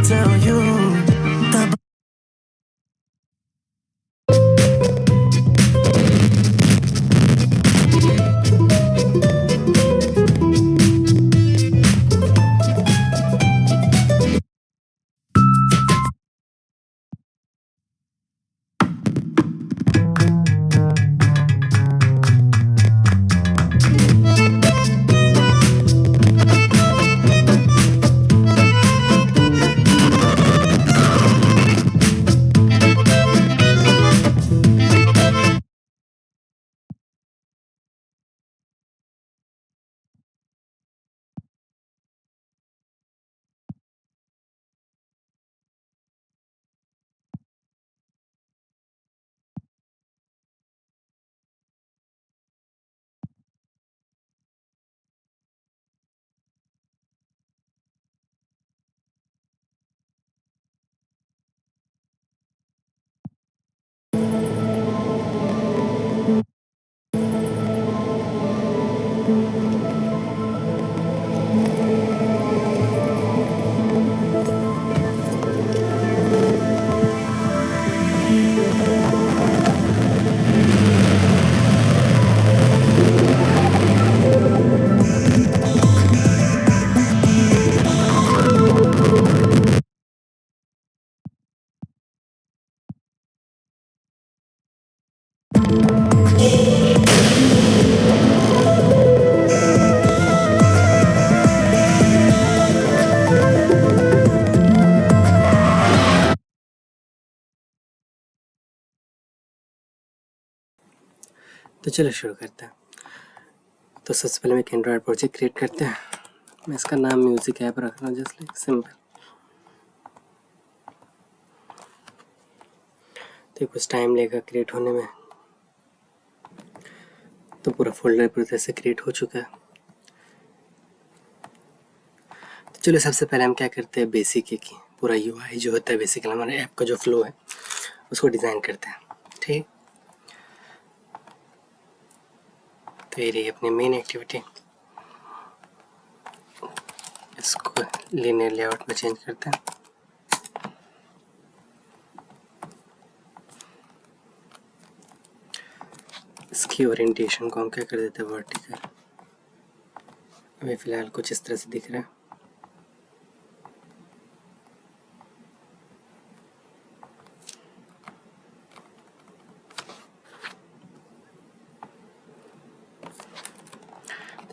tell you. तो चलो शुरू करते हैं। तो सबसे पहले मैं एक एंड्रॉयड प्रोजेक्ट क्रिएट करते हैं। मैं इसका नाम म्यूज़िक ऐप रख रहा हूँ, जस्ट लाइक सिंपल। तो कुछ टाइम लेगा क्रिएट होने में। तो पूरा फोल्डर पूरी तरह से क्रिएट हो चुका है। तो चलो सबसे पहले हम क्या करते हैं, बेसिक एक ही पूरा यूआई जो होता है बेसिकली हमारे ऐप का जो फ्लो है उसको डिज़ाइन करते हैं। ठीक, तो ये रही अपनी मेन एक्टिविटी। इसको लीनियर लेआउट में चेंज करते हैं। इसकी ओरिएंटेशन को हम क्या कर देते हैं, वर्टिकल। अभी फ़िलहाल कुछ इस तरह से दिख रहा है।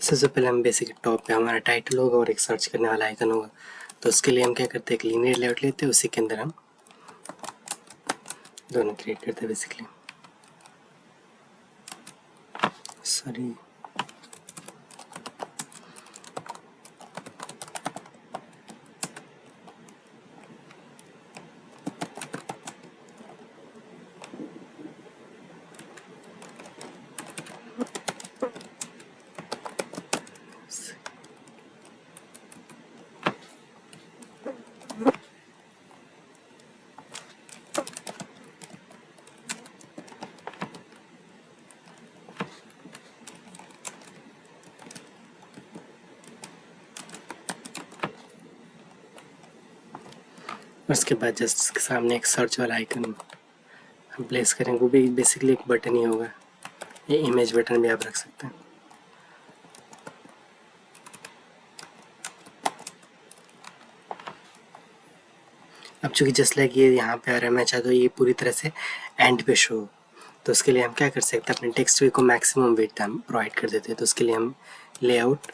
सबसे पहले हम बेसिक टॉप पे हमारा टाइटल होगा और एक सर्च करने वाला आइकन होगा। तो उसके लिए हम क्या करते हैं, एक लीनियर लेआउट लेते हैं, उसी के अंदर हम दोनों क्रिएट करते हैं बेसिकली। सॉरी, उसके बाद जस्ट इसके सामने एक सर्च वाला आइकन हम प्लेस करेंगे। वो भी बेसिकली एक बटन ही होगा, ये इमेज बटन भी आप रख सकते हैं। अब चूँकि जस्ट लाइक ये यहाँ पे आ रहा है, मैं चाहता हूँ ये पूरी तरह से एंड पे शो। तो उसके लिए हम क्या कर सकते हैं, अपने टेक्स्ट को मैक्सिमम वेट हम प्रोवाइड कर देते हैं। तो उसके लिए हम लेआउट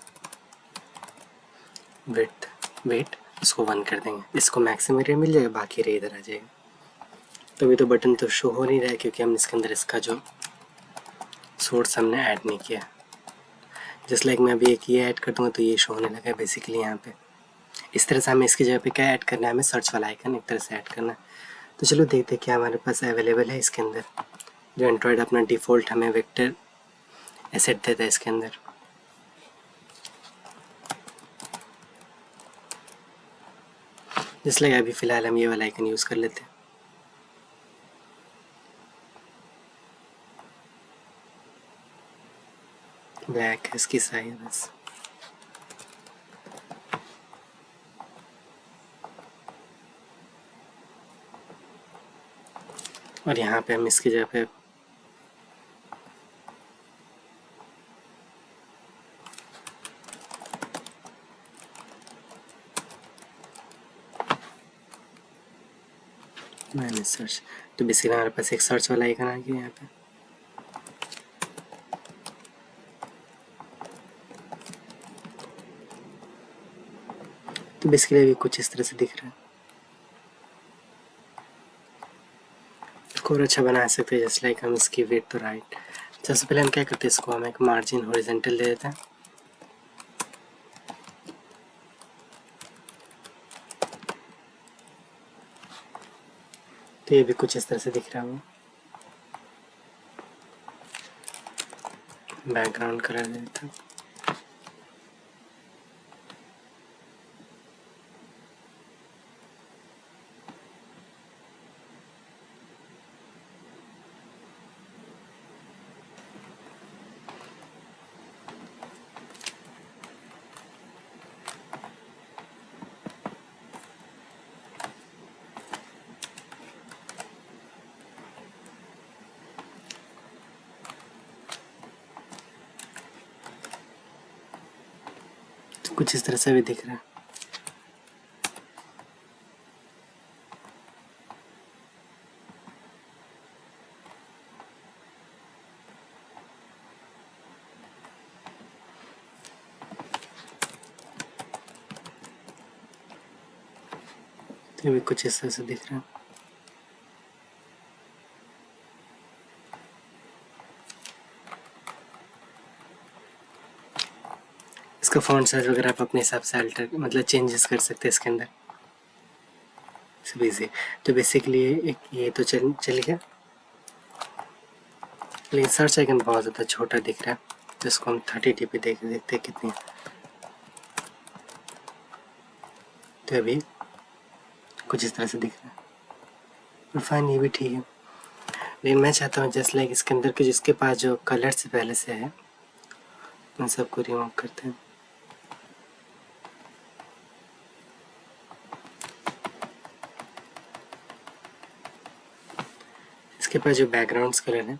विड्थ वेट इसको 1 कर देंगे। इसको मैक्सिमम एरिया मिल जाएगा, बाकी एरिया इधर आ जाएगा। तो अभी तो बटन तो शो हो नहीं रहा है क्योंकि हम इसके अंदर इसका जो सोर्स हमने ऐड नहीं किया। जस्ट लाइक मैं अभी एक ये ऐड कर दूँगा तो ये शो होने लगा है बेसिकली यहाँ पे। इस तरह से हमें इसकी जगह पे क्या ऐड करना है, हमें सर्च वाला आइकन एक तरह से ऐड करना है। तो चलो देखते हैं क्या हमारे पास अवेलेबल है इसके अंदर। जो एंड्रॉयड अपना डिफ़ॉल्ट हमें वेक्टर एसेट देता है इसके अंदर। जस्ट लाइक अभी फ़िलहाल हम ये वाला आइकन यूज़ कर लेते हैं। ब्लैक है इसकी साइज बस। और यहाँ पे हम इसकी जगह पे मैंने सर्च, तो बेसिकली हमारे पास एक सर्च वाला आइकन आ गया यहाँ पे। तो बेसिकली अभी कुछ इस तरह से दिख रहा है। इसको और अच्छा बना सकते हैं, जस्ट लाइक हम इसकी वेट तो राइट। सबसे पहले हम क्या करते हैं, इसको हम एक मार्जिन हॉरिजॉन्टल दे देते हैं। तो ये भी कुछ इस तरह से दिख रहा होगा। बैकग्राउंड कलर दे देते हैं। तो कुछ इस तरह से भी दिख रहा है। तो ये भी कुछ इस तरह से दिख रहा है। इसका फॉन्ट साइज वगैरह आप अपने हिसाब से अल्टर मतलब चेंजेस कर सकते हैं इसके अंदर, सब इजी। तो बेसिकली एक ये तो चल गया, लेकिन सर्च आइकन बहुत ज़्यादा छोटा दिख रहा है, तो इसको हम 30 पे देखते हैं कितनी। तो अभी कुछ इस तरह से दिख रहा है, और फाइन ये भी ठीक है। लेकिन मैं चाहता हूँ जस्ट लाइक इसके अंदर के जिसके पास जो कलर से पहले से है उन सबको रिमूव करते हैं। इसके पास जो बैकग्राउंड्स कलर है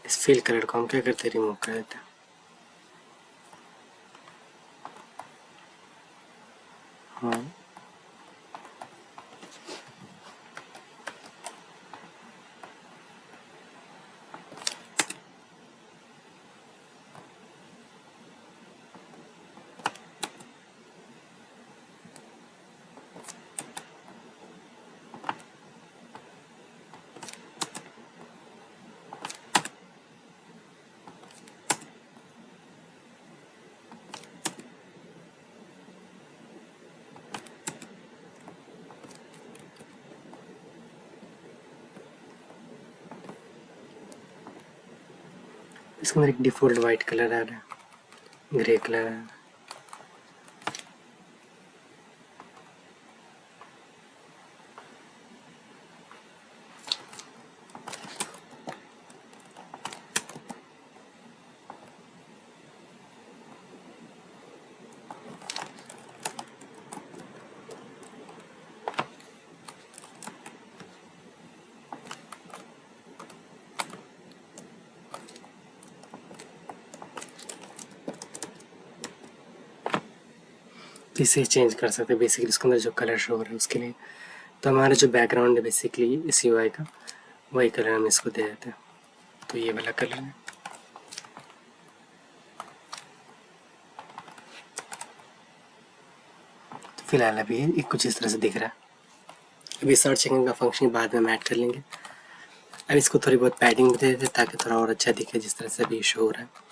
इस फिल कलर को हम क्या करते हैं, रिमूव कर देते हैं। हाँ, इसके अंदर एक डिफ़ॉल्ट वाइट कलर आ रहा है, ग्रे कलर आ रहा है। इसे चेंज कर सकते हैं बेसिकली इसके अंदर जो कलर शो हो रहा है उसके लिए। तो हमारा जो बैकग्राउंड है बेसिकली इस यूआई का, वही कलर हम इसको दे देते हैं। तो ये वाला कलर है। तो फिलहाल अभी ये कुछ इस तरह से दिख रहा है। अभी सर्च इंजन का फंक्शन बाद में हम ऐड कर लेंगे। अब इसको थोड़ी बहुत पैडिंग भी दे देते ताकि थोड़ा और अच्छा दिखे, जिस तरह से अभी शो हो रहा है।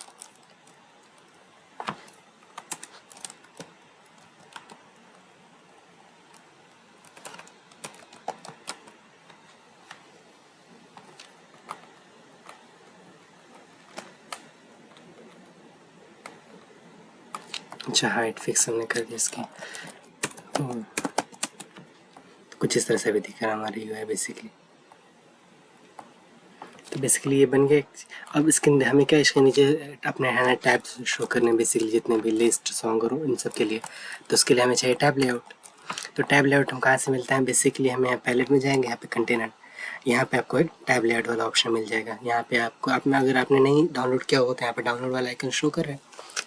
अच्छा, हाइट फिक्स हमने कर दिया इसकी। तो कुछ इस तरह से भी दिख रहा है हमारी यूआई बेसिकली। तो बेसिकली ये बन गया। अब इसके अंदर हमें क्या, इसके नीचे अपने है ना टैब्स शो करने बेसिकली, जितने भी लिस्ट सॉन्ग और इन सब के लिए। तो उसके लिए हमें चाहिए टैब लेआउट। तो टैब लेआउट हम कहाँ से मिलता है? बेसिकली हम यहाँ पैलेट में जाएंगे, यहाँ पे कंटेनर, यहाँ पे आपको एक टैब लेआउट वाला ऑप्शन मिल जाएगा। यहाँ पे आपको अगर आपने नहीं डाउनलोड किया होगा तो यहाँ पे डाउनलोड वाला आइकन शो कर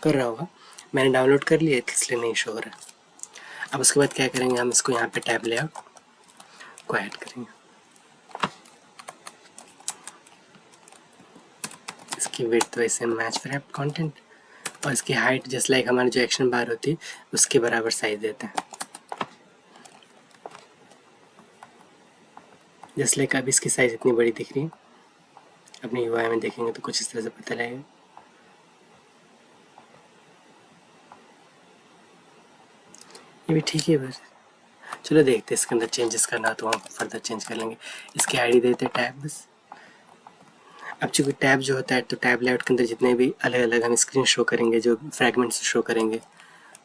रहा होगा। मैंने डाउनलोड कर लिया इसलिए नहीं शो हो रहा। अब उसके बाद क्या करेंगे, हम इसको यहाँ पे टैब लेआउट को ऐड करेंगे। इसकी विड्थ वैसे मैच फ्रैप कंटेंट, और इसकी हाइट जस्ट लाइक हमारी जो एक्शन बार होती है उसके बराबर साइज देते हैं। जस्ट लाइक अब इसकी साइज़ इतनी बड़ी दिख रही है, अपनी यूआई में देखेंगे तो कुछ इस तरह से पता लगेगा। ये भी ठीक है, बस चलो देखते हैं इसके अंदर चेंजेस करना तो हम फर्दर चेंज कर लेंगे। इसकी आईडी देते हैं टैब बस। अब चूँकि टैब जो होता है तो टैब लेआउट के अंदर जितने भी अलग अलग हम स्क्रीन शो करेंगे, जो फ्रैगमेंट्स शो करेंगे,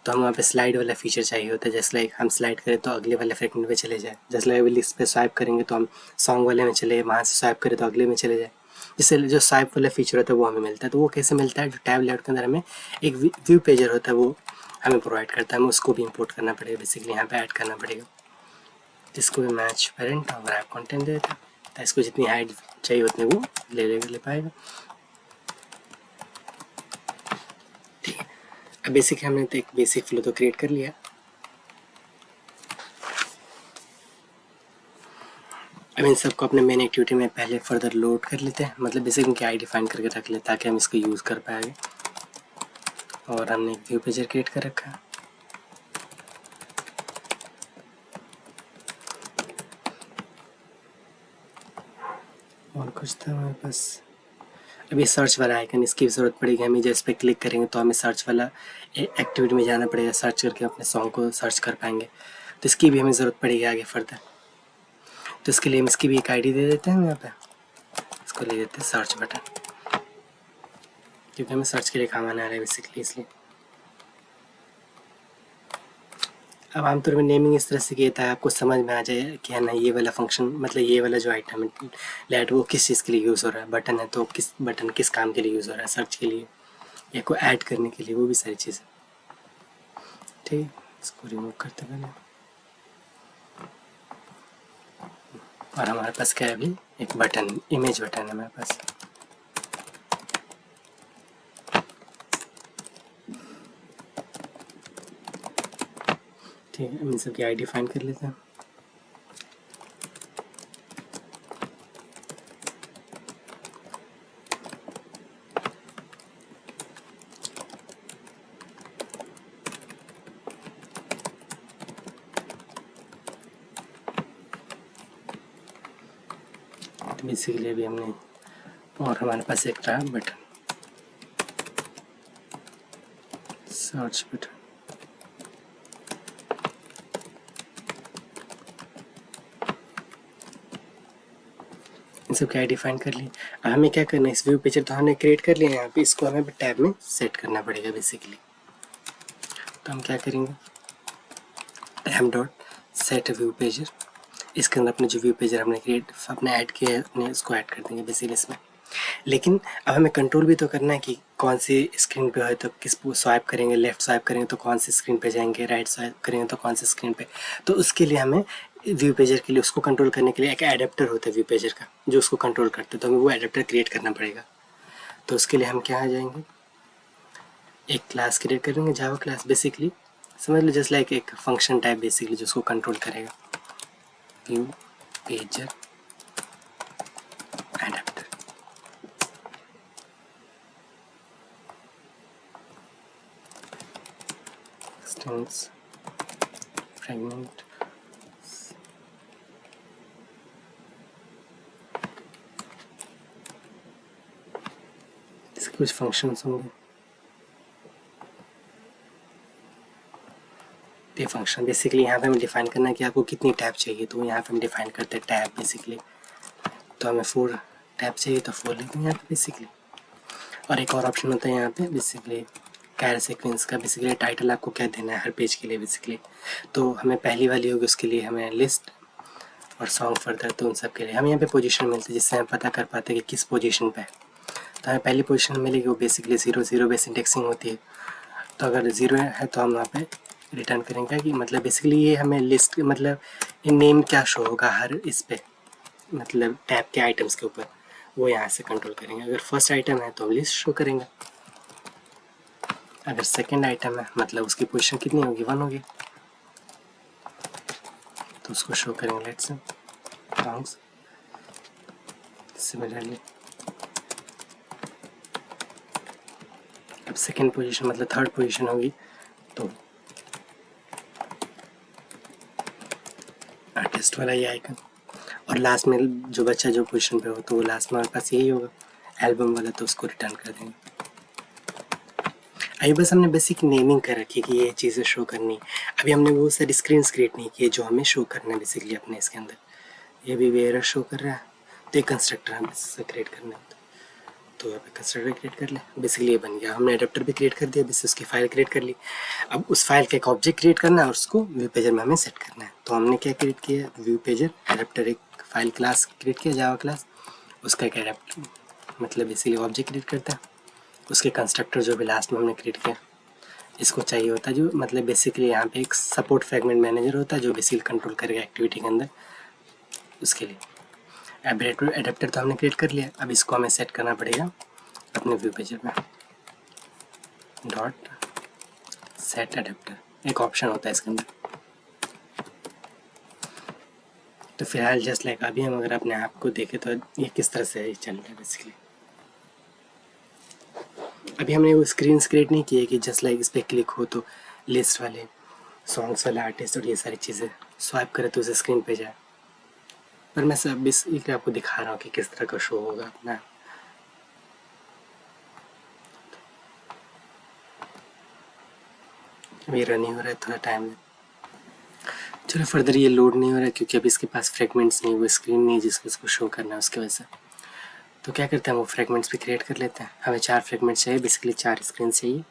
तो हम वहाँ पे स्लाइड वाला फीचर चाहिए होता है। जैसे लाइक हम स्लाइड करें तो अगले वाले फ्रैगमेंट में चले जाए, जैसे लाइक लिस्ट पे स्वाइप करेंगे तो हम सॉन्ग वाले में चले, वहाँ से स्वाइप करें तो अगले में चले जाए। जिससे जो स्वाइप वाला फीचर होता है वो हमें मिलता है। तो वो कैसे मिलता है? जो टैब लेआउट के अंदर हमें एक व्यू पेजर होता है वो हमें प्रोवाइड करता है, हमें उसको भी इंपोर्ट करना पड़ेगा, बेसिकली यहाँ पे ऐड करना पड़ेगा, जिसको भी मैच पेरेंट और ऐप कंटेंट दे देता है। तो इसको जितनी हाइट चाहिए उतनी वो ले पाएगा। ठीक है, अब बेसिक हमने तो एक बेसिक फ्लो तो क्रिएट कर लिया। अब इन सबको अपने मेन एक्टिविटी में पहले फर्दर लोड कर लेते हैं, मतलब बेसिक उनकी आई डिफाइन करके रख लेते हैं ताकि हम इसको यूज़ कर पाएंगे। और हमने एक व्यू पेजर क्रिएट कर रखा है। और कुछ था हमारे पास। अभी सर्च वाला आइकन, इसकी ज़रूरत पड़ेगी हमें। जब इस पर क्लिक करेंगे तो हमें सर्च वाला एक्टिविटी में जाना पड़ेगा, सर्च करके अपने सॉन्ग को सर्च कर पाएंगे। तो इसकी भी हमें ज़रूरत पड़ेगी आगे फर्दर। तो इसके लिए हम इसकी भी एक आईडी दे देते हैं यहाँ पे। इसको ले देते हैं सर्च बटन, क्योंकि हमें सर्च के लिए काम आने आ रहा है बेसिकली, इसलिए। अब आमतौर में नेमिंग इस तरह से किया था आपको समझ में आ जाए कि है ना, ये वाला फंक्शन मतलब ये वाला जो आइटम है लेट वो किस चीज़ के लिए यूज़ हो रहा है। बटन है तो किस बटन किस काम के लिए यूज़ हो रहा है, सर्च के लिए या को ऐड करने के लिए, वो भी सारी चीज़ें। ठीक, इसको रिमूव करते पहले। और हमारे पास क्या है, अभी एक बटन, इमेज बटन है हमारे पास। ठीक है, इन सब की आई डिफाइन कर लेते हैं। तो बेसिकली अभी हमने, और हमारे पास एक रहा बटन, सर्च बटन। इन सब की आई डिफाइन कर ली। हमें क्या करना है, इस व्यू पेजर तो हमने क्रिएट कर लिया है यहाँ पे, इसको हमें टैब में सेट करना पड़ेगा बेसिकली। तो हम क्या करेंगे, tab dot set view pager, इसके अंदर अपने जो व्यू पेजर हमने क्रिएट अपने ऐड किया है अपने उसको ऐड कर देंगे बेसिकली इसमें। लेकिन अब हमें कंट्रोल भी तो करना है कि कौन सी स्क्रीन पे है तो किस स्वाइप करेंगे, लेफ़्ट स्वाइप करेंगे तो कौन सी स्क्रीन पे जाएंगे, राइट स्वाइप करेंगे तो कौन सी स्क्रीन पे। तो उसके लिए हमें व्यू पेजर के लिए उसको कंट्रोल करने के लिए एक एडेप्टर होता है व्यू पेजर का जो उसको कंट्रोल करते हैं। तो हमें वो एडेप्टर क्रिएट करना पड़ेगा। तो उसके लिए हम क्या आ जाएंगे, एक क्लास क्रिएट करेंगे, जावा क्लास, बेसिकली समझ लो जस्ट लाइक एक फंक्शन टाइप बेसिकली जो उसको कंट्रोल करेगा। View pager adapter, expanse fragment, इसके कुछ फंक्शंस होंगे। ये फंक्शन बेसिकली यहाँ पे हमें डिफाइन करना है कि आपको कितनी टैब चाहिए, तो यहाँ पे हम डिफाइन करते हैं टैब बेसिकली। तो हमें 4 टैब चाहिए तो 4 लेते हैं यहाँ पे बेसिकली। और एक और ऑप्शन होता है यहाँ पे बेसिकली कैर सीक्वेंस का, बेसिकली टाइटल आपको क्या देना है हर पेज के लिए बेसिकली। तो हमें पहली वाली होगी उसके लिए हमें लिस्ट और सॉन्ग फर्दर, तो उन सब के लिए हमें यहाँ पे पोजीशन मिलती है जिससे हम पता कर पाते हैं कि किस पोजीशन पे है। तो हमें पहली पोजीशन मिलेगी वो बेसिकली 0 0 बेस इंडेक्सिंग होती है। तो अगर 0 है तो हम वहाँ पे रिटर्न करेंगे कि मतलब बेसिकली ये हमें लिस्ट मतलब नेम क्या शो होगा हर इस पे मतलब टैब के आइटम्स के ऊपर, वो यहाँ से कंट्रोल करेंगे। अगर फर्स्ट आइटम है तो हम लिस्ट शो करेंगे, अगर सेकंड आइटम है मतलब उसकी पोजीशन कितनी होगी 1 होगी तो उसको शो करेंगे लेट्स से सॉन्ग्स। सिमिलरली अब सेकंड पोजीशन मतलब थर्ड पोजीशन होगी तो आर्टिस्ट वाला ये आइकन, और लास्ट में जो बच्चा जो पोजीशन पे हो तो वो लास्ट में हमारे पास यही होगा एल्बम वाला, तो उसको रिटर्न कर देंगे। अभी बस हमने बेसिक नेमिंग कर रखी है कि ये चीज़ें शो करनी, अभी हमने वो सारी स्क्रीन्स क्रिएट नहीं किए जो हमें शो करना है बेसिकली अपने इसके अंदर। ये भी वेयर शो कर रहा है तो एक कंस्ट्रक्टर हमें इससे क्रिएट करना है, तो यहाँ पे कंस्ट्रक्टर क्रिएट कर ले। बेसिकली ये बन गया, हमने एडेप्टर भी क्रिएट कर दिया, बस उसकी फाइल क्रिएट कर ली। अब उस फाइल का एक ऑब्जेक्ट क्रिएट करना है और उसको व्यू पेजर में हमें सेट करना है। तो हमने क्या क्रिएट किया, व्यू पेजर एडेप्टर एक फाइल क्लास क्रिएट किया जावा क्लास, उसका एक एडेप्टर मतलब बेसिकली ऑब्जेक्ट क्रिएट करता है, उसके कंस्ट्रक्टर जो भी लास्ट में हमने क्रिएट किया इसको चाहिए होता है जो मतलब बेसिकली यहाँ पे एक सपोर्ट फ्रेगमेंट मैनेजर होता है जो बेसिकली कंट्रोल करेगा एक्टिविटी के अंदर उसके लिए। अब एडेप्टर तो हमने क्रिएट कर लिया, अब इसको हमें सेट करना पड़ेगा अपने व्यू पेजर में। डॉट सेट एडेप्टर एक ऑप्शन होता है इसके अंदर। तो फिलहाल जस्ट लाइक अभी हम अगर अपने आप को देखें तो ये किस तरह से चल रहा है बेसिकली। अभी हमने वो स्क्रीन्स क्रिएट नहीं किए कि जस्ट लाइक इस पर क्लिक हो तो लिस्ट वाले सॉन्ग्स वाले आर्टिस्ट और ये सारी चीज़ें स्वाइप करे तो उसे स्क्रीन पे जाए, पर मैं सब इस आपको दिखा रहा हूँ कि किस तरह का शो होगा अपना। अभी रन नहीं हो रहा है, थोड़ा टाइम। चलो फर्दर ये लोड नहीं हो रहा है क्योंकि अभी इसके पास फ्रेगमेंट्स नहीं, वो स्क्रीन नहीं जिसको इसको शो करना है उसकी वजह से। तो क्या करते हैं वो फ्रेगमेंट्स भी क्रिएट कर लेते हैं। हमें 4 फ्रेगमेंट्स चाहिए, बेसिकली 4 स्क्रीन चाहिए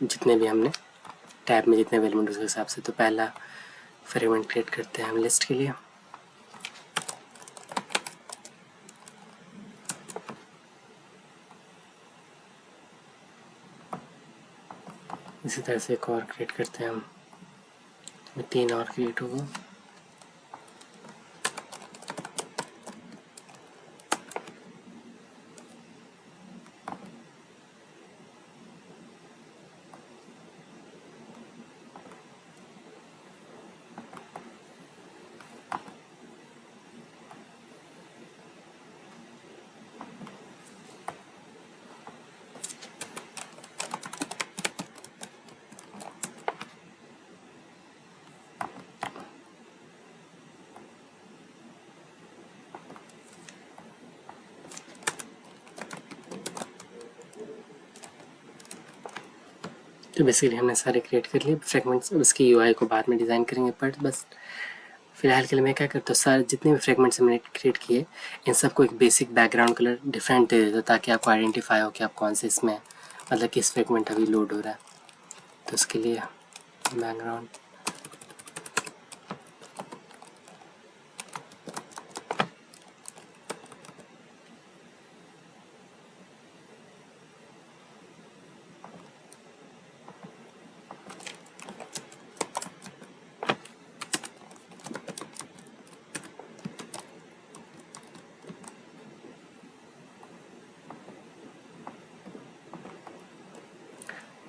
जितने भी हमने टैब में जितने एलिमेंट उसके हिसाब से। तो पहला फ्रेगमेंट क्रिएट करते हैं हम लिस्ट के लिए, इसी तरह से एक और क्रिएट करते हैं हम, 3 और क्रिएट होगा। तो बेसिकली हमने सारे क्रिएट कर लिए फ्रेगमेंट्स। अब इसकी यूआई को बाद में डिज़ाइन करेंगे, बट बस फिलहाल के लिए मैं क्या करता हूँ सारे जितने भी फ्रेगमेंट्स हमने क्रिएट किए इन सबको एक बेसिक बैकग्राउंड कलर डिफरेंट दे देता ताकि आपको आइडेंटिफाई हो कि आप कौन से इसमें मतलब किस फ्रेगमेंट अभी लोड हो रहा है। तो उसके लिए बैकग्राउंड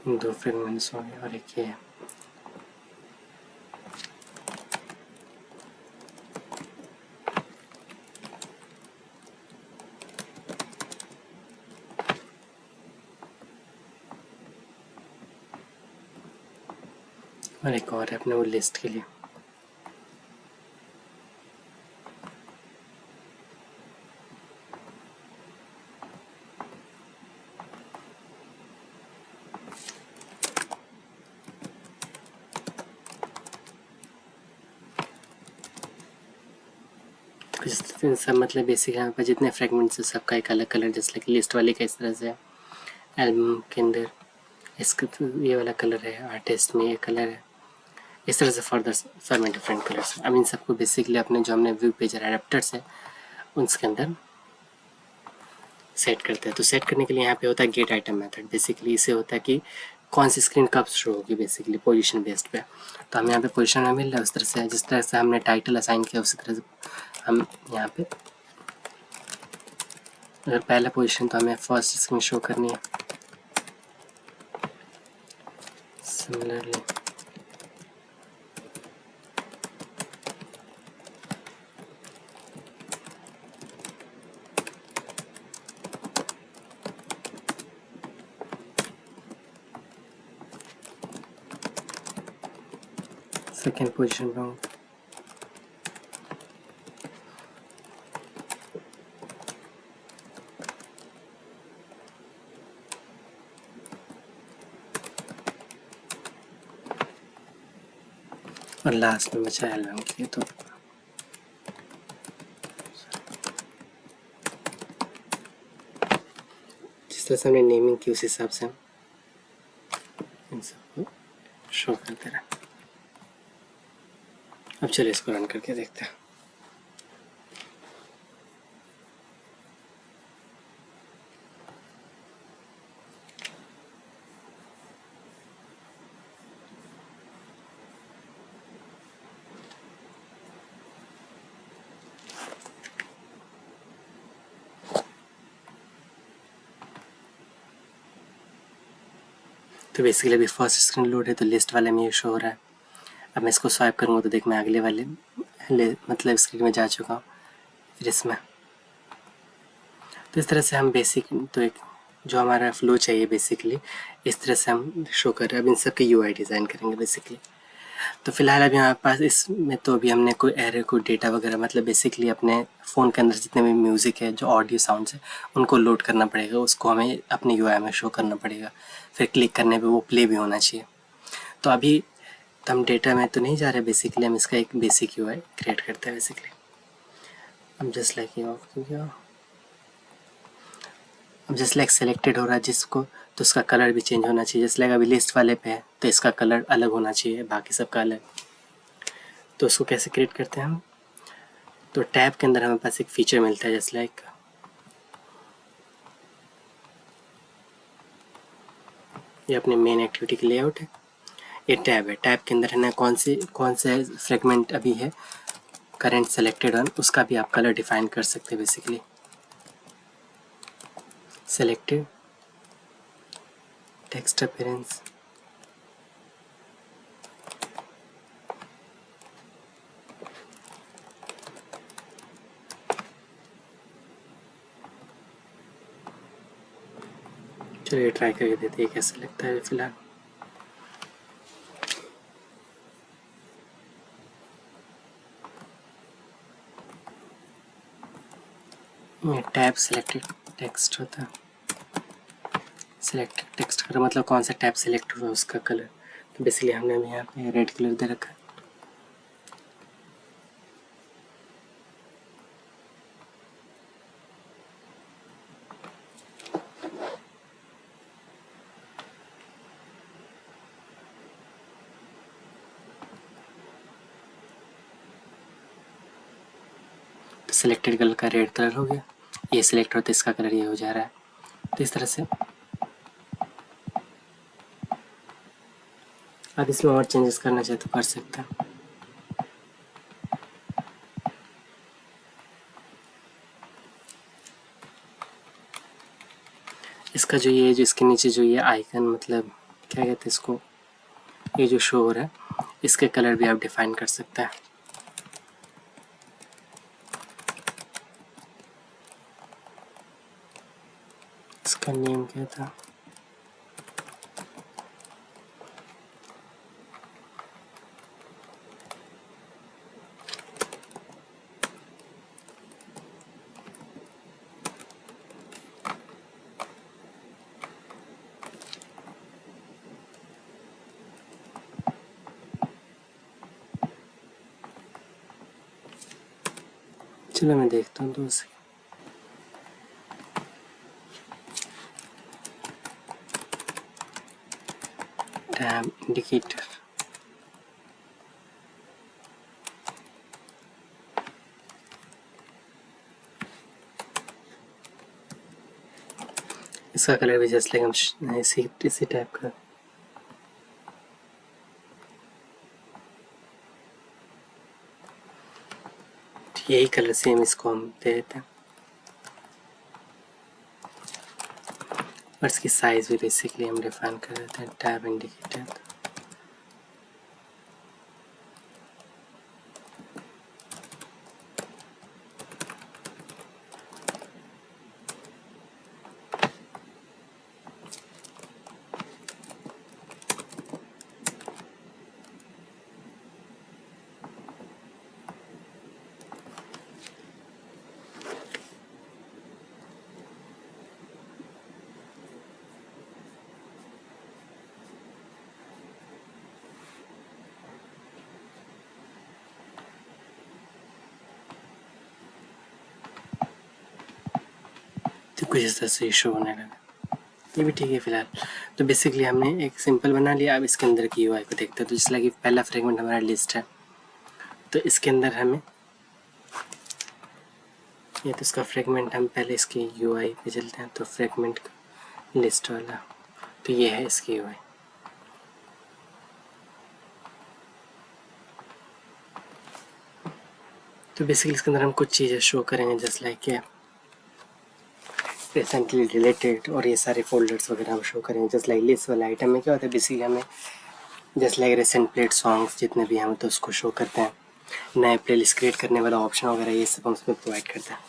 दो फ्रेगमेंट्स हो गए और एक ये है। और एक और है अपने वो लिस्ट के लिए। सब मतलब बेसिक यहाँ पर जितने फ्रेगमेंट्स है सबका एक अलग कलर, जैसे कि लिस्ट वाले का इस तरह से एल्बम के अंदर इसका तो ये वाला कलर है, आर्टिस्ट में ये कलर है, इस तरह से फर्दर सब में डिफरेंट कलर्स। अब इन सबको बेसिकली अपने जो हमने व्यू पेजर एडेप्टर्स है उसके अंदर सेट करते हैं। तो सेट करने के लिए यहाँ पे होता है गेट आइटम मेथड। बेसिकली इसे होता है कि कौन सी स्क्रीन कब शो होगी बेसिकली पोजीशन बेस्ड पे। तो हमें यहाँ पे पोजीशन में मिल रहा है उस तरह से, जिस तरह से हमने टाइटल असाइन किया उसी तरह से हम यहाँ पे अगर पहला पोजीशन तो हमें फर्स्ट स्क्रीन शो करनी है। सिमिलरली सेकेंड पोजीशन पे हूँ। और लास्ट में बचा एल्बम के लिए। तो जिस तरह से हमने नेमिंग की उस हिसाब से हम इन सबको शो करते रहे। अब चलिए इसको रन करके देखते हैं। तो बेसिकली अभी फर्स्ट स्क्रीन लोड है तो लिस्ट वाले में ये शो हो रहा है। अब मैं इसको स्वाइप करूँगा तो देख मैं अगले वाले मतलब स्क्रीन में जा चुका हूँ। फिर इसमें तो इस तरह से हम बेसिक तो एक जो हमारा फ्लो चाहिए बेसिकली इस तरह से हम शो कर रहे हैं। अब इन सब के यूआई डिज़ाइन करेंगे बेसिकली। तो फिलहाल अभी हमारे पास इसमें तो अभी हमने कोई एरे कोई डेटा वगैरह मतलब बेसिकली अपने फ़ोन के अंदर जितने भी म्यूज़िक है जो ऑडियो साउंड्स है उनको लोड करना पड़ेगा, उसको हमें अपने यूआई में शो करना पड़ेगा। फिर क्लिक करने पे वो प्ले भी होना चाहिए। तो अभी तो हम डेटा में तो नहीं जा रहे बेसिकली, हम इसका एक बेसिक यूआई क्रिएट करते हैं बेसिकली। अब जस्ट लाइक सेलेक्टेड हो रहा है जिसको तो उसका कलर भी चेंज होना चाहिए। जस्ट लाइक अभी लिस्ट वाले पे है तो इसका कलर अलग होना चाहिए बाकी सबका अलग। तो उसको कैसे क्रिएट करते हैं हम, तो टैब के अंदर हमारे पास एक फीचर मिलता है जस्ट लाइक ये अपने मेन एक्टिविटी की लेआउट है। ये टैब है, टैब के अंदर है ना कौन से फ्रेगमेंट अभी है करंट सेलेक्टेड ऑन उसका भी आप कलर डिफाइन कर सकते हैं बेसिकली। सेलेक्टेड टेक्स्ट अपीयरेंस चलिए ट्राई करके देते हैं कैसा लगता है। फिलहाल ये टैब सेलेक्टेड टेक्स्ट होता है। सेलेक्टेड टेक्स्ट का मतलब कौन सा टैब सेलेक्ट हुआ उसका कलर। तो बेसिकली हमने अभी यहाँ पे रेड कलर दे रखा है। तो सेलेक्टेड कलर का रेड कलर हो गया, ये सिलेक्ट होता है इसका कलर ये हो जा रहा है। तो इस तरह से आप इसमें और चेंजेस करना चाहे तो कर सकते हैं। इसका जो ये जो इसके नीचे जो ये आइकन मतलब क्या कहते हैं इसको, ये जो शो हो रहा है इसके कलर भी आप डिफाइन कर सकते हैं। इसका नेम क्या था, चलो मैं देखता हूँ दूसरी। टैब इंडिकेटर इसका कलर भी जस्ट लाइक हम इसी टाइप का यही कलर सेम इसको हम दे देते हैं और इसकी साइज़ भी बेसिकली हम डिफाइन कर देते हैं टैब इंडिकेटर। तो कुछ इस तरह से इशू होने लगा, ये भी ठीक है फिलहाल। तो बेसिकली हमने एक सिंपल बना लिया। अब इसके अंदर की यूआई को देखते हैं। तो जिस लगी पहला फ्रेगमेंट हमारा लिस्ट है, तो इसके अंदर हमें ये तो इसका फ्रेगमेंट, हम पहले इसकी यूआई पे चलते हैं। तो फ्रेगमेंट का लिस्ट वाला, तो ये है इसकी यूआई। तो बेसिकली इसके अंदर हम कुछ चीज़ें शो करेंगे जस्ट लाइक ये रिसेंटली रिलेटेड और ये सारे फोल्डर्स वगैरह हम शो करेंगे। जस्ट लाइक लिस्ट वाला आइटम में क्या होता है, बेसिकली हमें just like recent plate songs जितने भी हैं तो उसको शो करते हैं। नए प्लेलिस्ट क्रिएट करने वाला ऑप्शन वगैरह ये सब हम उसमें प्रोवाइड करते हैं।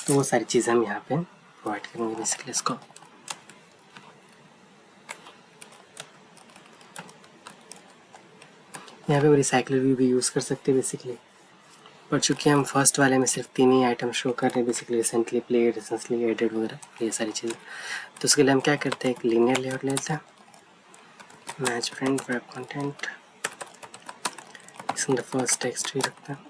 तो वो सारी चीज़ें हम यहाँ पे प्रोवाइड करेंगे बेसिकली इसको। यहाँ पे रिसाइकलर व्यू भी यूज़ कर सकते हैं बेसिकली, पर चूँकि हम फर्स्ट वाले में सिर्फ 3 ही आइटम शो कर रहे हैं basically, recently played, recently added वगैरह ये सारी चीज़ें, तो उसके लिए हम क्या करते हैं, एक लीनियर लेआउट लेते हैं, मैच प्रिंट वेब कंटेंट, इसके अंदर फर्स्ट टेक्स्ट भी रखते हैं।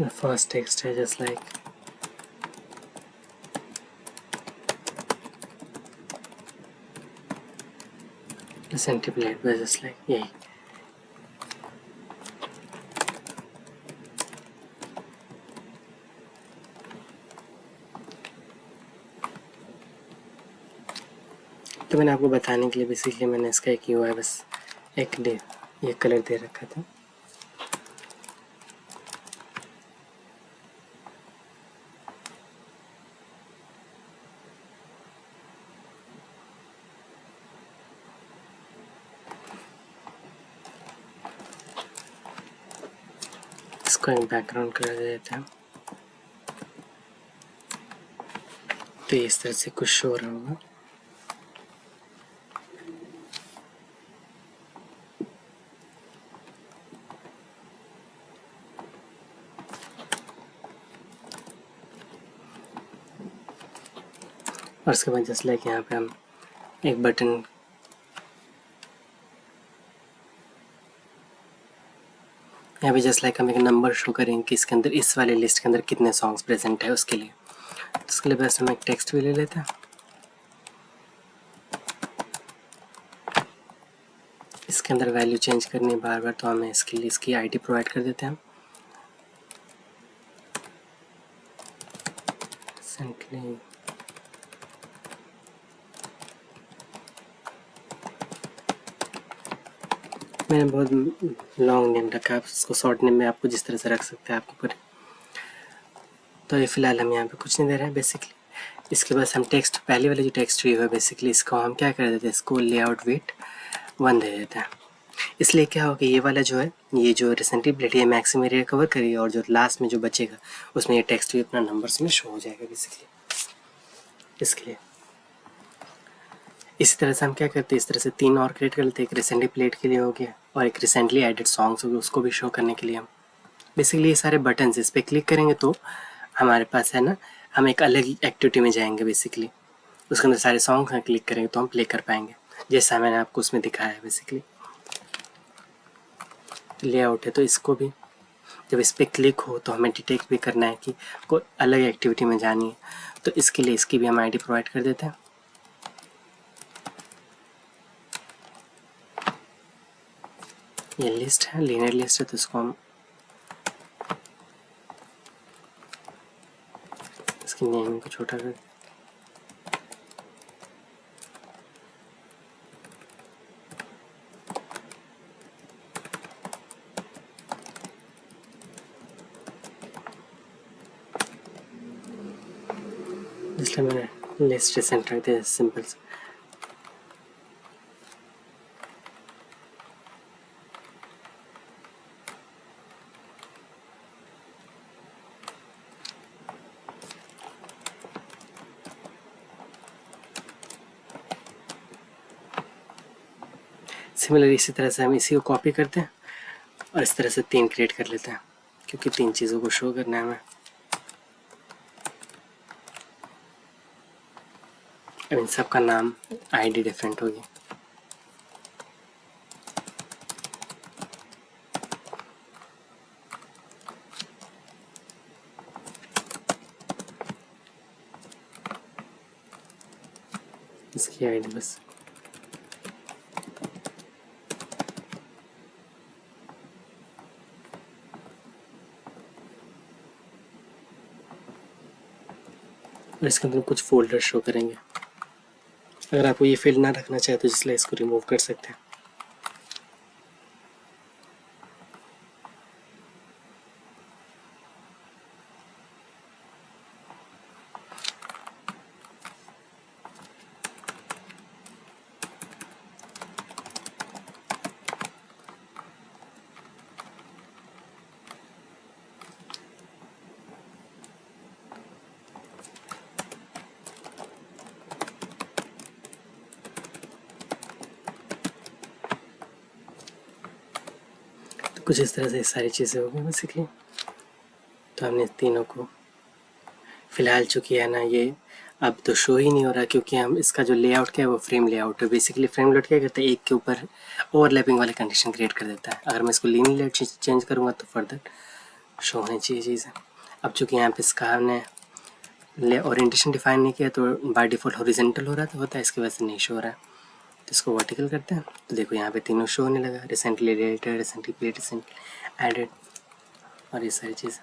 The first text है just like recently played by just like यही। तो मैंने आपको बताने के लिए बेसिकली मैंने इसका एक यूआई बस एक डे ये कलर दे रखा था। इसको एक बैकग्राउंड कर देते हैं, तो इस तरह से कुछ शो हो रहा होगा। और उसके बाद जस्ट लाइक यहाँ पे हम एक बटन यहाँ पे जस्ट लाइक हम एक नंबर शो करेंगे कि इसके अंदर इस वाले लिस्ट के अंदर कितने सॉन्ग्स प्रेजेंट है उसके लिए। तो उसके लिए बस हम एक टेक्स्ट भी ले लेते हैं, इसके अंदर वैल्यू चेंज करनी है बार बार, तो हमें इसके लिए इसकी आईडी प्रोवाइड कर देते हैं। रिसेंटली मैंने बहुत लॉन्ग नेम रखा है, इसको शॉर्ट नेम में आपको जिस तरह से रख सकते हैं आपके ऊपर। तो ये फिलहाल हम यहाँ पे कुछ नहीं दे रहे हैं बेसिकली। इसके बाद हम टेक्स्ट पहले वाले जो टेक्स्ट व्यू है बेसिकली इसको हम क्या कर देते हैं, इसको लेआउट वेट 1 दे देते हैं। इसलिए क्या होगा, ये वाला जो है ये जो रिसेंटली प्लेट ये मैक्सिमम एरिया कवर करेगी और जो लास्ट में जो बचेगा उसमें ये टेक्स्ट भी अपना नंबर्स में शो हो जाएगा बेसिकली इसके लिए। इसी तरह से हम क्या करते हैं, इस तरह से 3 और क्रिएट कर लेते हैं। एक रिसेंटली प्लेट के लिए हो गया और एक रिसेंटली एडिड सॉन्ग्स हो गए, उसको भी शो करने के लिए हम बेसिकली ये सारे बटन्स इस पर क्लिक करेंगे तो हमारे पास है ना, हम एक अलग एक्टिविटी में जाएंगे बेसिकली। उसके अंदर सारे सॉन्ग हैं, क्लिक करेंगे तो हम प्ले कर पाएंगे जैसा मैंने आपको उसमें दिखाया है बेसिकली। लेआउट है तो इसको भी जब इस पर क्लिक हो तो हमें डिटेक्ट भी करना है कि कोई अलग एक्टिविटी में जानी है, तो इसके लिए इसकी भी हम आईडी प्रोवाइड कर देते हैं। ये लिस्ट है, लीनियर लिस्ट है, तो इसको हम इसकी नेम को छोटा कर इसलिए मैंने लिस्ट रिसेंट रख दिया सिंपल से। सिमिलर इसी तरह से हम इसी को कॉपी करते हैं और इस तरह से 3 क्रिएट कर लेते हैं, क्योंकि 3 चीज़ों को शो करना है हमें। अब इन सब का नाम आईडी डिफरेंट होगी। इसकी आईडी बस और इसके अंदर कुछ फोल्डर शो करेंगे। अगर आपको ये फील्ड ना रखना चाहे तो इसलिए इसको रिमूव कर सकते हैं। तो कुछ इस तरह से सारी चीज़ें हो गई बेसिकली। तो हमने तीनों को फ़िलहाल चूँकि है ना, ये अब तो शो ही नहीं हो रहा, क्योंकि हम इसका जो लेआउट क्या है वो फ्रेम लेआउट है। बेसिकली फ्रेम लेआउट क्या करता है, एक के ऊपर ओवरलैपिंग वाले कंडीशन क्रिएट कर देता है। अगर मैं इसको लीनियर लेआउट चेंज करूँगा तो फर्दर शो होनी चाहिए चीज़ें। अब चूँकि यहाँ पे इसका हमने ओरिएंटेशन डिफाइन नहीं किया तो बाय डिफ़ॉल्ट हॉरिजॉन्टल हो रहा था, होता है, इसकी वजह से नहीं शो हो रहा है। तो इसको वर्टिकल करते हैं, तो देखो यहाँ पे तीनों शो होने लगा, recently edited, recently played, recently added और ये सारी चीज़ें।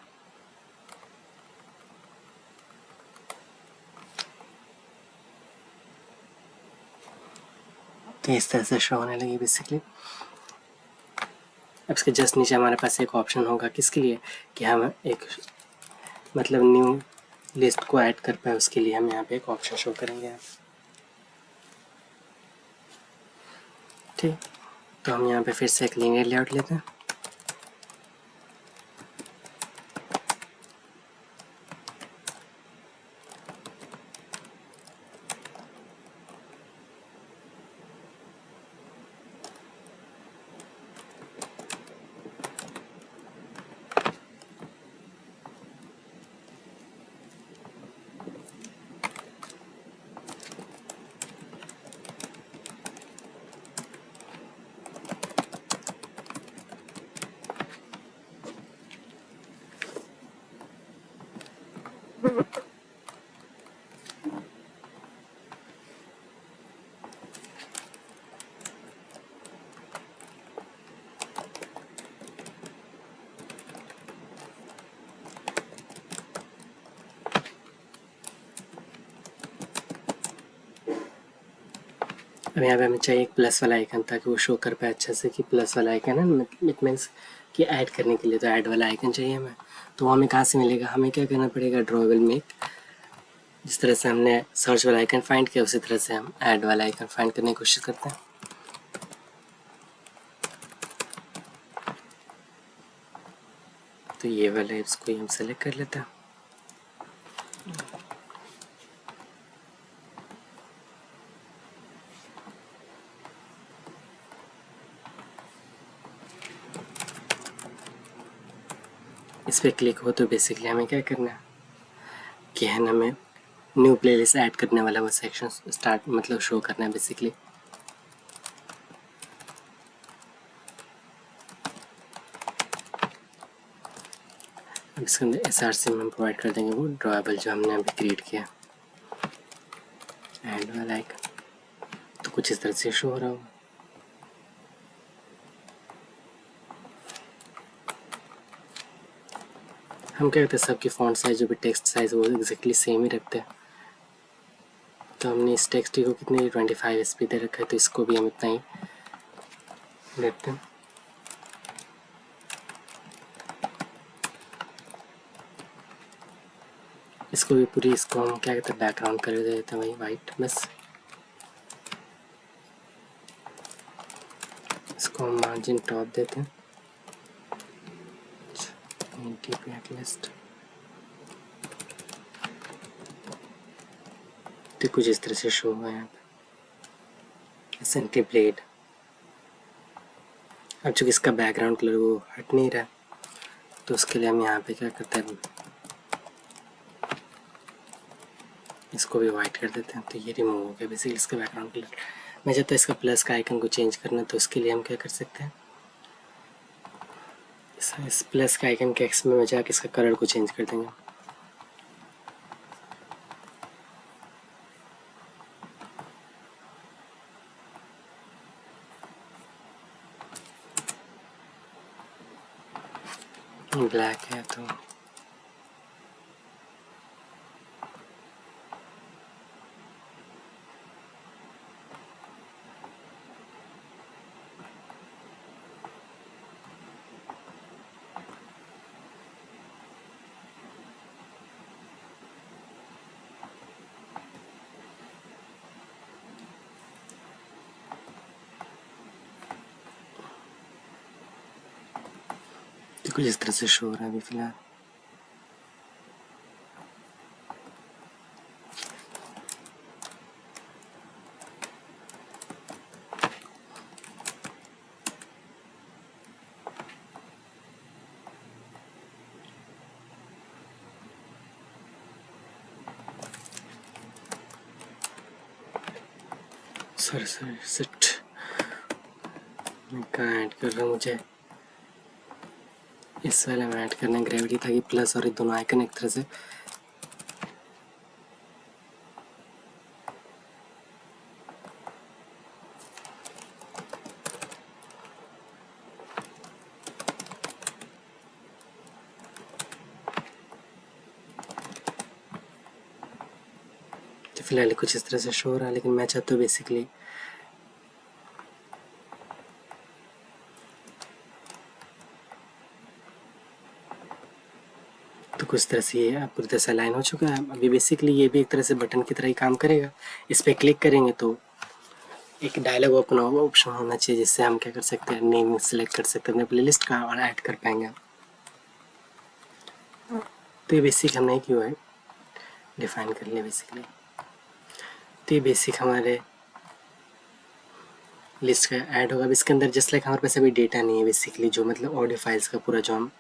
तो इस तरह से शो होने लगी बेसिकली। अब इसके जस्ट नीचे हमारे पास एक ऑप्शन होगा, किसके लिए, कि हम एक मतलब न्यू लिस्ट को ऐड कर पाए, उसके लिए हम यहाँ पे एक ऑप्शन शो करेंगे। ठीक, तो हम यहाँ पे फिर से एक लीनियर लेआउट लेते हैं। अब यहाँ पे हमें चाहिए एक प्लस वाला आइकन, ताकि वो शो कर पाए अच्छे से कि प्लस वाला आइकन है। इट मीन्स कि ऐड करने के लिए तो ऐड वाला आइकन चाहिए हमें। तो वो हमें कहाँ से मिलेगा, हमें क्या करना पड़ेगा, ड्रॉवेबल में जिस तरह से हमने सर्च वाला आइकन फाइंड किया उसी तरह से हम ऐड वाला आइकन फाइंड करने की कोशिश करते हैं। तो ये वाला इसको हम सेलेक्ट कर लेते हैं। इस पर क्लिक हो तो बेसिकली हमें क्या करना है कि है ना, हमें न्यू प्लेलिस्ट ऐड करने वाला वो सेक्शन स्टार्ट मतलब शो करना है बेसिकली। अब इसके अंदर SRC में प्रोवाइड कर देंगे वो ड्रॉएबल जो हमने अभी क्रिएट किया, ऐड वाला आइकन। तो कुछ इस तरह से शो हो रहा होगा। हम क्या करते हैं, सबकी फ़ॉन्ट साइज़ जो भी टेक्स्ट साइज़ वो एग्जैक्टली सेम ही रखते हैं। तो हमने इस टेक्स्ट को कितनी 25 SP दे रखा है, तो इसको भी हम इतना ही देखते हैं। इसको भी पूरी, इसको हम क्या कहते हैं, बैकग्राउंड कर देते हैं वही वाइट, बस इसको हम मार्जिन टॉप देते हैं 90 पे एटलीस्ट। तो कुछ इस तरह से शो हुआ है यहाँ पे सेंटी ब्लेड। अब चूँकि इसका बैकग्राउंड कलर वो हट नहीं रहा, तो उसके लिए हम यहाँ पे क्या करते हैं, इसको भी वाइट कर देते हैं। तो ये रिमूव हो गया बेसिकली इसका बैकग्राउंड कलर। मैं चाहता हूँ इसका प्लस का आइकन को चेंज करना, तो उसके लिए हम क्या कर सकते हैं, इस प्लस का आइकन के एक्स में जाकर इसका कलर को चेंज कर देंगे। ब्लैक है तो कुछ इस तरह से शो हो रहा है अभी फिलहाल। सॉरी सिट, मैं कहाँ ऐड कर रहा हूँ, मुझे इस वाले में ऐड करना है ग्रेविटी, ताकि प्लस और ये दोनों आइकन एक तरह से तो फिलहाल कुछ इस तरह से शो हो रहा है। लेकिन मैं चाहता हूँ बेसिकली तो कुछ तरह से ये पूरी तरह से अलाइन हो चुका है। अभी बेसिकली ये भी एक तरह से बटन की तरह ही काम करेगा। इस पर क्लिक करेंगे तो एक डायलॉग ओपन होगा, ऑप्शन होना चाहिए जिससे हम क्या कर सकते हैं, नेम सेलेक्ट कर सकते हैं अपने प्लेलिस्ट का और ऐड कर पाएंगे। तो ये बेसिक हमने क्यों है डिफाइन कर लिया बेसिकली। तो ये बेसिक हमारे लिस्ट का ऐड होगा। अब इसके अंदर जस्ट लाइक हमारे पास अभी डेटा नहीं है बेसिकली, जो मतलब ऑडियो फाइल्स का पूरा जो हम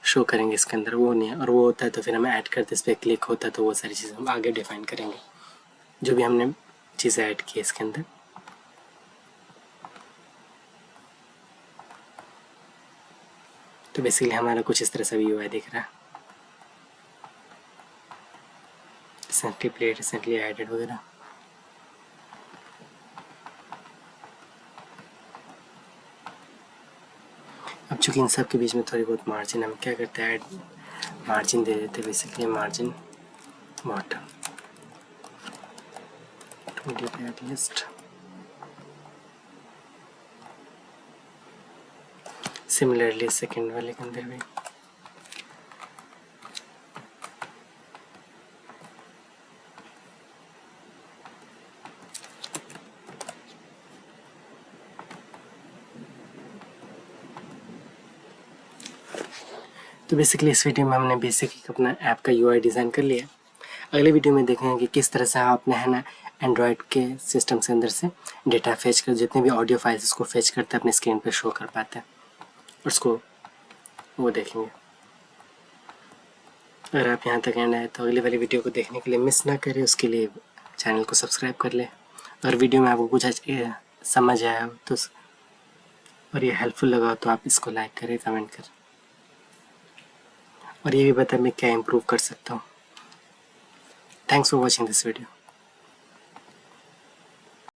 शो करेंगे इसके अंदर वो नहीं है, और वो होता है तो फिर हमें ऐड करते इस पर क्लिक होता है, तो वो सारी चीज़ें हम आगे डिफाइन करेंगे जो भी हमने चीज़ें ऐड की इसके अंदर। तो बेसिकली हमारा कुछ इस तरह से भी UI दिख रहा है, रिसेंटली प्लेड, रिसेंटली एडेड वगैरह। अब चूँकि इन सब के बीच में थोड़ी बहुत मार्जिन, हम क्या करते हैं, ऐड मार्जिन दे देते हैं बेसिकली, मार्जिन बॉटम 20 पे एटलीस्ट। सिमिलरली सेकेंड वाले के अंदर भी तो बेसिकली इस वीडियो में हमने बेसिक अपना ऐप का UI डिज़ाइन कर लिया। अगले वीडियो में देखेंगे कि किस तरह से आप अपने है ना एंड्रॉयड के सिस्टम के अंदर से डेटा फेच कर, जितने भी ऑडियो फाइल्स उसको फेच करते हैं अपने स्क्रीन पे शो कर पाते हैं, और उसको वो देखेंगे। अगर आप यहाँ तक एंड आए तो अगली वाली वीडियो को देखने के लिए मिस ना करें, उसके लिए चैनल को सब्सक्राइब कर लें। और वीडियो में आपको कुछ समझ आया हो तो और ये हेल्पफुल लगा हो तो आप इसको लाइक करें, कमेंट करें, और ये भी बताएं मैं क्या इम्प्रूव कर सकता हूँ। Thanks for watching this video.